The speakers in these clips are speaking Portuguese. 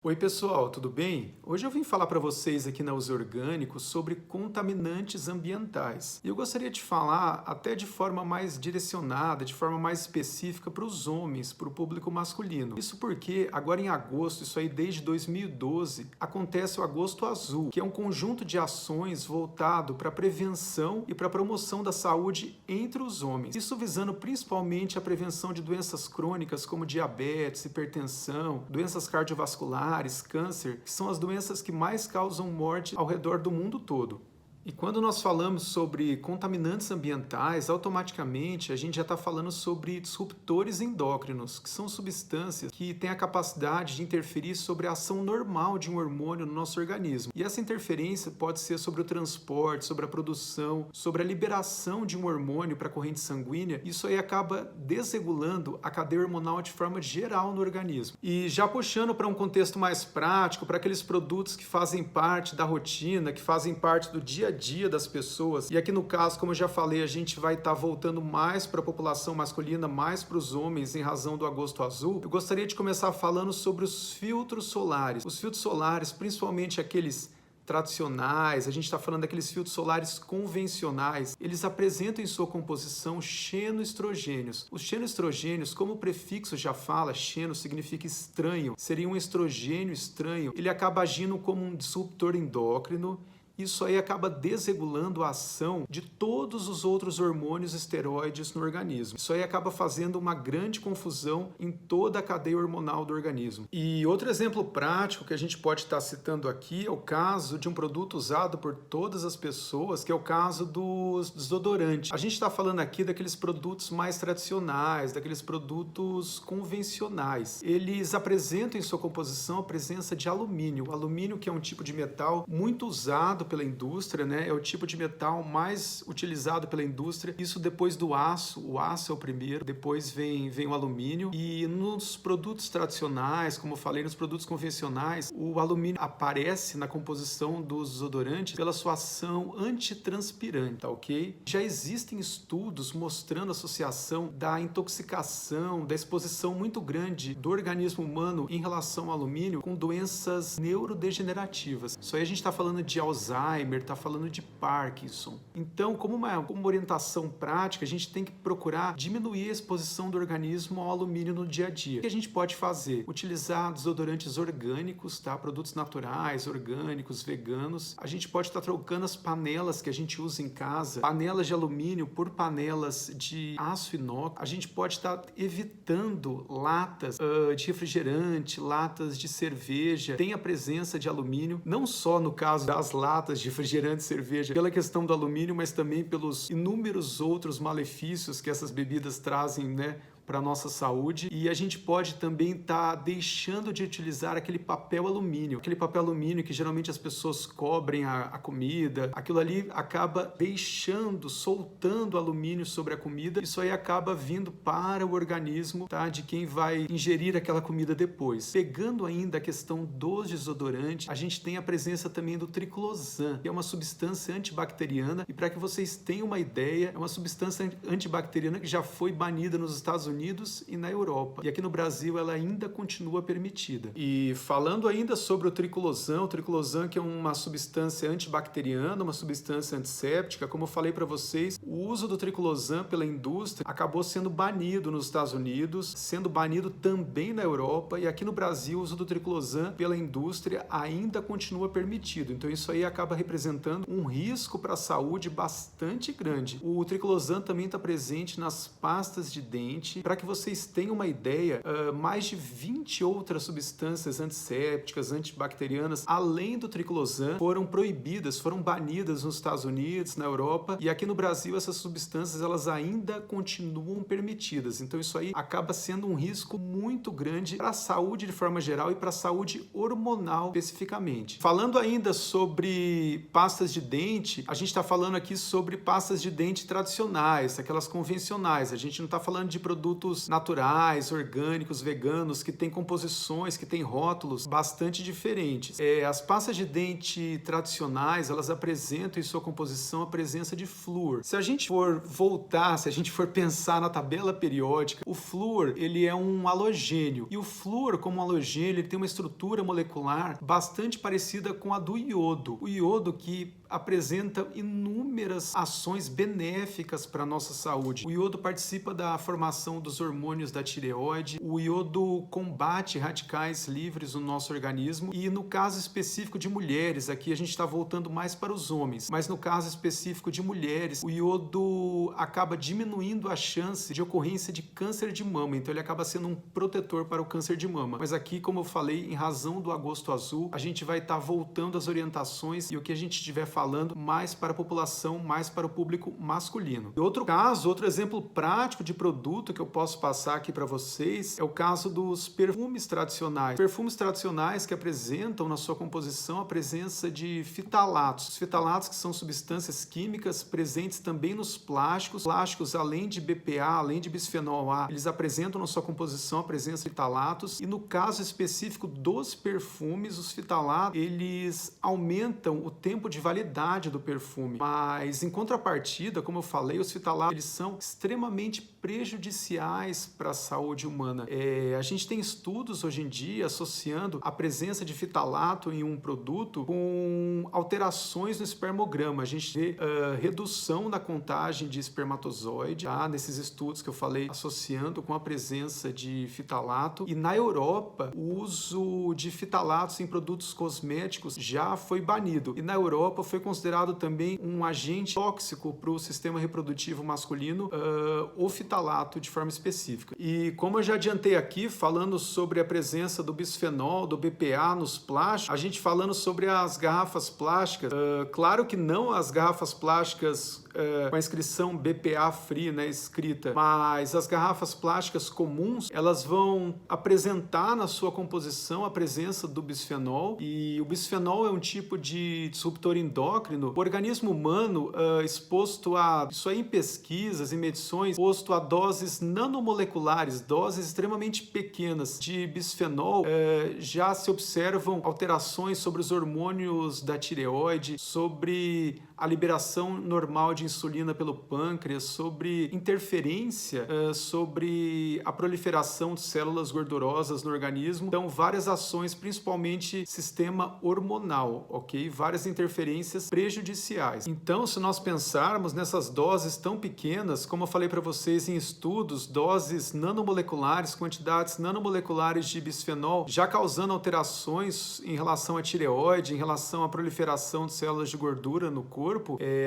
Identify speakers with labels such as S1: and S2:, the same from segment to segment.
S1: Oi pessoal, tudo bem? Hoje eu vim falar para vocês aqui na Uso Orgânicos sobre contaminantes ambientais. E eu gostaria de falar até de forma mais direcionada, de forma mais específica para os homens, para o público masculino. Isso porque agora em agosto, isso aí desde 2012, acontece o Agosto Azul, que é um conjunto de ações voltado para a prevenção e para a promoção da saúde entre os homens. Isso visando principalmente a prevenção de doenças crônicas como diabetes, hipertensão, doenças cardiovasculares, câncer, que são as doenças que mais causam morte ao redor do mundo todo. E quando nós falamos sobre contaminantes ambientais, automaticamente a gente já está falando sobre disruptores endócrinos, que são substâncias que têm a capacidade de interferir sobre a ação normal de um hormônio no nosso organismo. E essa interferência pode ser sobre o transporte, sobre a produção, sobre a liberação de um hormônio para a corrente sanguínea. Isso aí acaba desregulando a cadeia hormonal de forma geral no organismo. E já puxando para um contexto mais prático, para aqueles produtos que fazem parte da rotina, que fazem parte do dia a dia das pessoas, e aqui no caso, como eu já falei, a gente vai estar voltando mais para a população masculina, mais para os homens em razão do Agosto Azul. Eu gostaria de começar falando sobre os filtros solares. Os filtros solares, principalmente aqueles tradicionais, a gente está falando daqueles filtros solares convencionais, eles apresentam em sua composição xenoestrogênios. Os xenoestrogênios, como o prefixo já fala, xeno significa estranho, seria um estrogênio estranho, ele acaba agindo como um disruptor endócrino. Isso aí acaba desregulando a ação de todos os outros hormônios esteroides no organismo. Isso aí acaba fazendo uma grande confusão em toda a cadeia hormonal do organismo. E outro exemplo prático que a gente pode estar citando aqui é o caso de um produto usado por todas as pessoas, que é o caso dos desodorantes. A gente está falando aqui daqueles produtos mais tradicionais, daqueles produtos convencionais. Eles apresentam em sua composição a presença de alumínio. O alumínio, que é um tipo de metal muito usado pela indústria, né? É o tipo de metal mais utilizado pela indústria. Isso depois do aço. O aço é o primeiro, depois vem o alumínio. E nos produtos tradicionais, como eu falei, nos produtos convencionais, o alumínio aparece na composição dos desodorantes pela sua ação antitranspirante, tá ok? Já existem estudos mostrando a associação da intoxicação, da exposição muito grande do organismo humano em relação ao alumínio com doenças neurodegenerativas. Isso aí a gente está falando de Alzheimer, está falando de Parkinson. Então, como uma orientação prática, a gente tem que procurar diminuir a exposição do organismo ao alumínio no dia a dia. O que a gente pode fazer? Utilizar desodorantes orgânicos, tá? Produtos naturais, orgânicos, veganos. A gente pode estar trocando as panelas que a gente usa em casa, panelas de alumínio por panelas de aço inox. A gente pode estar evitando latas de refrigerante, latas de cerveja. Tem a presença de alumínio, não só no caso das latas de refrigerante e cerveja, pela questão do alumínio, mas também pelos inúmeros outros malefícios que essas bebidas trazem, né, para a nossa saúde. E a gente pode também estar deixando de utilizar aquele papel alumínio que geralmente as pessoas cobrem a comida. Aquilo ali acaba soltando alumínio sobre a comida. Isso aí acaba vindo para o organismo, tá, de quem vai ingerir aquela comida depois. Pegando ainda a questão dos desodorantes, a gente tem a presença também do triclosan, que é uma substância antibacteriana, e para que vocês tenham uma ideia, é uma substância antibacteriana que já foi banida nos Estados Unidos e na Europa. E aqui no Brasil ela ainda continua permitida. E falando ainda sobre o triclosan que é uma substância antibacteriana, uma substância antisséptica, como eu falei para vocês, o uso do triclosan pela indústria acabou sendo banido nos Estados Unidos, sendo banido também na Europa, e aqui no Brasil o uso do triclosan pela indústria ainda continua permitido. Então isso aí acaba representando um risco para a saúde bastante grande. O triclosan também está presente nas pastas de dente. Para que vocês tenham uma ideia, mais de 20 outras substâncias antissépticas, antibacterianas, além do triclosan, foram proibidas, foram banidas nos Estados Unidos, na Europa, e aqui no Brasil essas substâncias elas ainda continuam permitidas. Então isso aí acaba sendo um risco muito grande para a saúde de forma geral e para a saúde hormonal especificamente. Falando ainda sobre pastas de dente, a gente está falando aqui sobre pastas de dente tradicionais, aquelas convencionais. A gente não está falando de produtos produtos naturais, orgânicos, veganos, que têm composições, que têm rótulos bastante diferentes. As pastas de dente tradicionais, elas apresentam em sua composição a presença de flúor. Se a gente for voltar, se a gente for pensar na tabela periódica, o flúor, ele é um halogênio. E o flúor, como um halogênio, ele tem uma estrutura molecular bastante parecida com a do iodo. O iodo que apresenta inúmeras ações benéficas para a nossa saúde. O iodo participa da formação dos hormônios da tireoide, o iodo combate radicais livres no nosso organismo e no caso específico de mulheres, aqui a gente está voltando mais para os homens, mas no caso específico de mulheres, o iodo acaba diminuindo a chance de ocorrência de câncer de mama, então ele acaba sendo um protetor para o câncer de mama. Mas aqui, como eu falei, em razão do agosto azul, a gente vai estar voltando às orientações e o que a gente estiver falando mais para a população, mais para o público masculino. E outro caso, outro exemplo prático de produto que eu posso passar aqui para vocês é o caso dos perfumes tradicionais. Perfumes tradicionais que apresentam na sua composição a presença de fitalatos. Os fitalatos que são substâncias químicas presentes também nos plásticos. Plásticos, além de BPA, além de bisfenol A, eles apresentam na sua composição a presença de fitalatos. E no caso específico dos perfumes, os fitalatos, eles aumentam o tempo de validade do perfume, mas em contrapartida, como eu falei, os fitalatos eles são extremamente prejudiciais para a saúde humana. A gente tem estudos hoje em dia associando a presença de fitalato em um produto com alterações no espermograma. A gente vê redução da contagem de espermatozoide, tá? Nesses estudos que eu falei, associando com a presença de fitalato. E na Europa, o uso de fitalatos em produtos cosméticos já foi banido. E na Europa foi considerado também um agente tóxico para o sistema reprodutivo masculino, o fitalato de forma específica. E como eu já adiantei aqui, falando sobre a presença do bisfenol, do BPA nos plásticos, a gente falando sobre as garrafas plásticas, claro que não as garrafas plásticas com a inscrição BPA Free, né, escrita, mas as garrafas plásticas comuns, elas vão apresentar na sua composição a presença do bisfenol, e o bisfenol é um tipo de disruptor endócrino. O organismo humano exposto a, isso aí em pesquisas, em medições, exposto a doses nanomoleculares, doses extremamente pequenas de bisfenol, já se observam alterações sobre os hormônios da tireoide, sobre a liberação normal de insulina pelo pâncreas, sobre interferência, sobre a proliferação de células gordurosas no organismo. Então, várias ações, principalmente sistema hormonal, ok? Várias interferências prejudiciais. Então, se nós pensarmos nessas doses tão pequenas, como eu falei para vocês em estudos, doses nanomoleculares, quantidades nanomoleculares de bisfenol, já causando alterações em relação à tireoide, em relação à proliferação de células de gordura no corpo,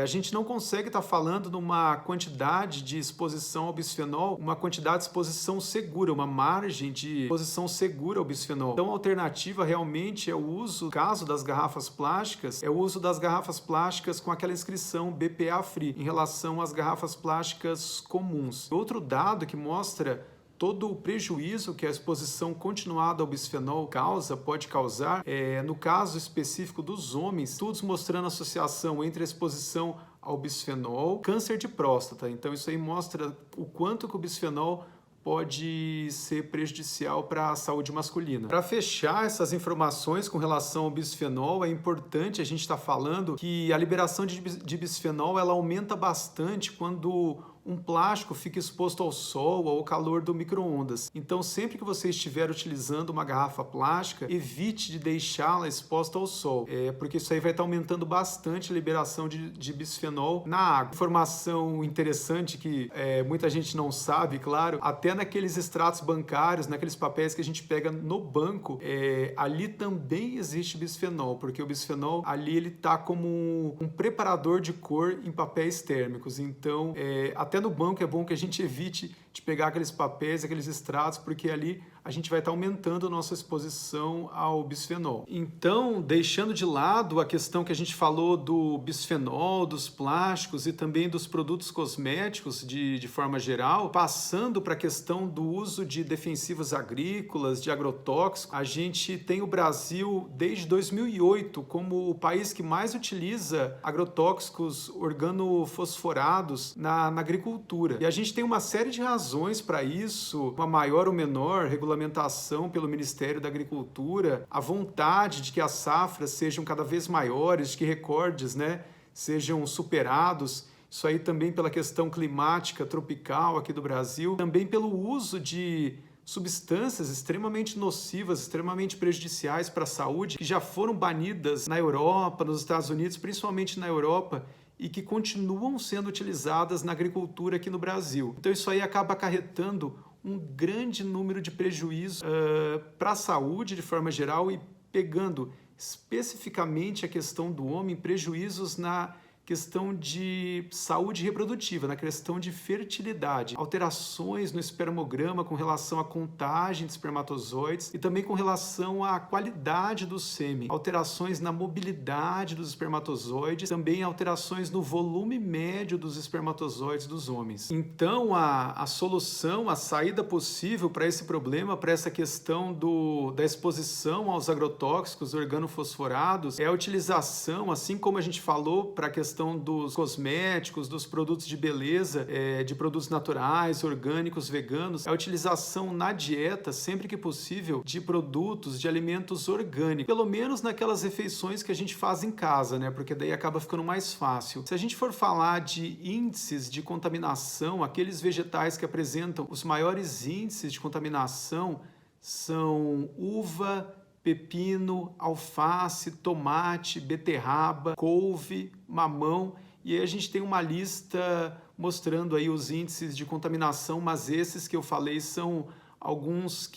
S1: a gente não consegue estar falando numa quantidade de exposição ao bisfenol, uma quantidade de exposição segura, uma margem de exposição segura ao bisfenol. Então, a alternativa realmente é o uso, no caso das garrafas plásticas, é o uso das garrafas plásticas com aquela inscrição BPA Free, em relação às garrafas plásticas comuns. Outro dado que mostra todo o prejuízo que a exposição continuada ao bisfenol pode causar, no caso específico dos homens, estudos mostrando a associação entre a exposição ao bisfenol e câncer de próstata. Então isso aí mostra o quanto que o bisfenol pode ser prejudicial para a saúde masculina. Para fechar essas informações com relação ao bisfenol, é importante a gente estar falando que a liberação de bisfenol ela aumenta bastante quando um plástico fica exposto ao sol ou ao calor do micro-ondas. Então, sempre que você estiver utilizando uma garrafa plástica, evite de deixá-la exposta ao sol, porque isso aí vai estar aumentando bastante a liberação de bisfenol na água. Informação interessante que muita gente não sabe, claro, até naqueles extratos bancários, naqueles papéis que a gente pega no banco, ali também existe bisfenol, porque o bisfenol ali ele está como um preparador de cor em papéis térmicos. Então, até no banco é bom que a gente evite de pegar aqueles papéis, aqueles extratos, porque ali a gente vai estar aumentando a nossa exposição ao bisfenol. Então, deixando de lado a questão que a gente falou do bisfenol, dos plásticos e também dos produtos cosméticos de forma geral, passando para a questão do uso de defensivos agrícolas, de agrotóxicos, a gente tem o Brasil desde 2008 como o país que mais utiliza agrotóxicos organofosforados na agricultura. E a gente tem uma série de razões razões para isso, uma maior ou menor regulamentação pelo Ministério da Agricultura, a vontade de que as safras sejam cada vez maiores, de que recordes, né, sejam superados. Isso aí também pela questão climática tropical aqui do Brasil, também pelo uso de substâncias extremamente nocivas, extremamente prejudiciais para a saúde, que já foram banidas na Europa, nos Estados Unidos, principalmente na Europa, e que continuam sendo utilizadas na agricultura aqui no Brasil. Então isso aí acaba acarretando um grande número de prejuízos para a saúde de forma geral e pegando especificamente a questão do homem, prejuízos na questão de saúde reprodutiva, na questão de fertilidade, alterações no espermograma com relação à contagem de espermatozoides e também com relação à qualidade do sêmen, alterações na mobilidade dos espermatozoides, também alterações no volume médio dos espermatozoides dos homens. Então, a solução, a saída possível para esse problema, para essa questão da exposição aos agrotóxicos organofosforados, é a utilização, assim como a gente falou para a questão dos cosméticos, dos produtos de beleza, de produtos naturais, orgânicos, veganos, é a utilização na dieta, sempre que possível, de produtos, de alimentos orgânicos, pelo menos naquelas refeições que a gente faz em casa, né? Porque daí acaba ficando mais fácil. Se a gente for falar de índices de contaminação, aqueles vegetais que apresentam os maiores índices de contaminação são uva, pepino, alface, tomate, beterraba, couve, mamão, e aí a gente tem uma lista mostrando aí os índices de contaminação, mas esses que eu falei são alguns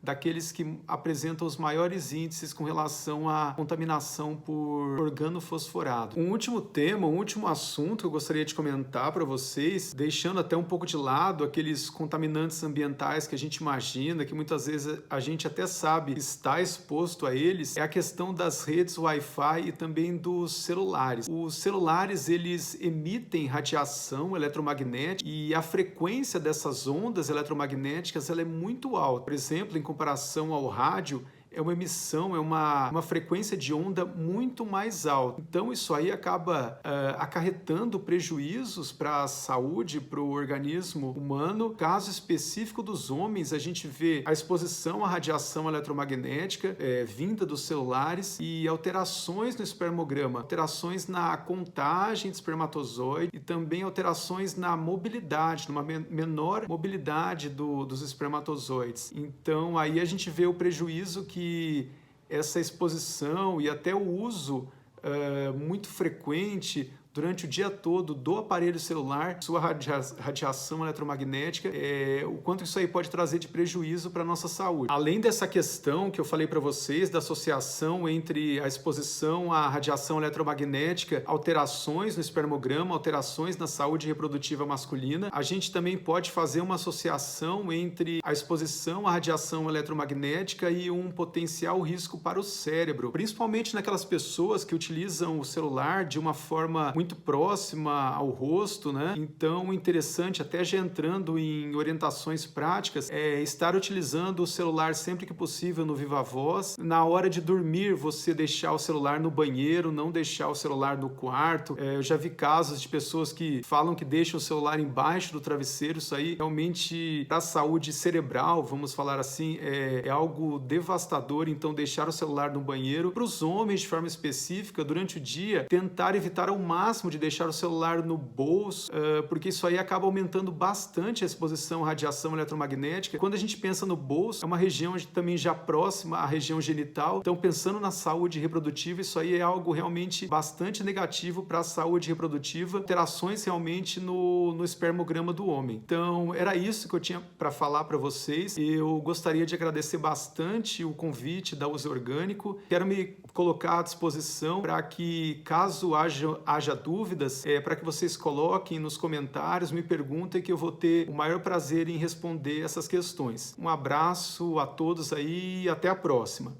S1: daqueles que apresentam os maiores índices com relação à contaminação por organofosforado. Um último tema, um último assunto que eu gostaria de comentar para vocês, deixando até um pouco de lado aqueles contaminantes ambientais que a gente imagina, que muitas vezes a gente até sabe que está exposto a eles, é a questão das redes Wi-Fi e também dos celulares. Os celulares, eles emitem radiação eletromagnética e a frequência dessas ondas eletromagnéticas ela é muito alta. Por exemplo, em comparação ao rádio, é uma emissão, é uma frequência de onda muito mais alta. Então isso aí acaba acarretando prejuízos para a saúde, para o organismo humano. No caso específico dos homens, a gente vê a exposição à radiação eletromagnética vinda dos celulares e alterações no espermograma, alterações na contagem de espermatozoide e também alterações na mobilidade, numa menor mobilidade dos espermatozoides. Então aí a gente vê o prejuízo que essa exposição e até o uso muito frequente durante o dia todo do aparelho celular, sua radiação eletromagnética, o quanto isso aí pode trazer de prejuízo para a nossa saúde. Além dessa questão que eu falei para vocês, da associação entre a exposição à radiação eletromagnética, alterações no espermograma, alterações na saúde reprodutiva masculina, a gente também pode fazer uma associação entre a exposição à radiação eletromagnética e um potencial risco para o cérebro, principalmente naquelas pessoas que utilizam o celular de uma forma muito próxima ao rosto, né? Então, interessante, até já entrando em orientações práticas, é estar utilizando o celular sempre que possível no viva voz. Na hora de dormir, você deixar o celular no banheiro, não deixar o celular no quarto. Eu já vi casos de pessoas que falam que deixam o celular embaixo do travesseiro. Isso aí realmente, para a saúde cerebral, vamos falar assim, é algo devastador. Então, deixar o celular no banheiro. Para os homens, de forma específica, durante o dia, tentar evitar ao máximo de deixar o celular no bolso, porque isso aí acaba aumentando bastante a exposição à radiação eletromagnética. Quando a gente pensa no bolso, é uma região também já próxima à região genital. Então, pensando na saúde reprodutiva, isso aí é algo realmente bastante negativo para a saúde reprodutiva, alterações realmente no espermograma do homem. Então, era isso que eu tinha para falar para vocês. Eu gostaria de agradecer bastante o convite da Uso Orgânico. Quero me colocar à disposição para que, caso haja dúvidas, para que vocês coloquem nos comentários, me perguntem, que eu vou ter o maior prazer em responder essas questões. Um abraço a todos aí e até a próxima.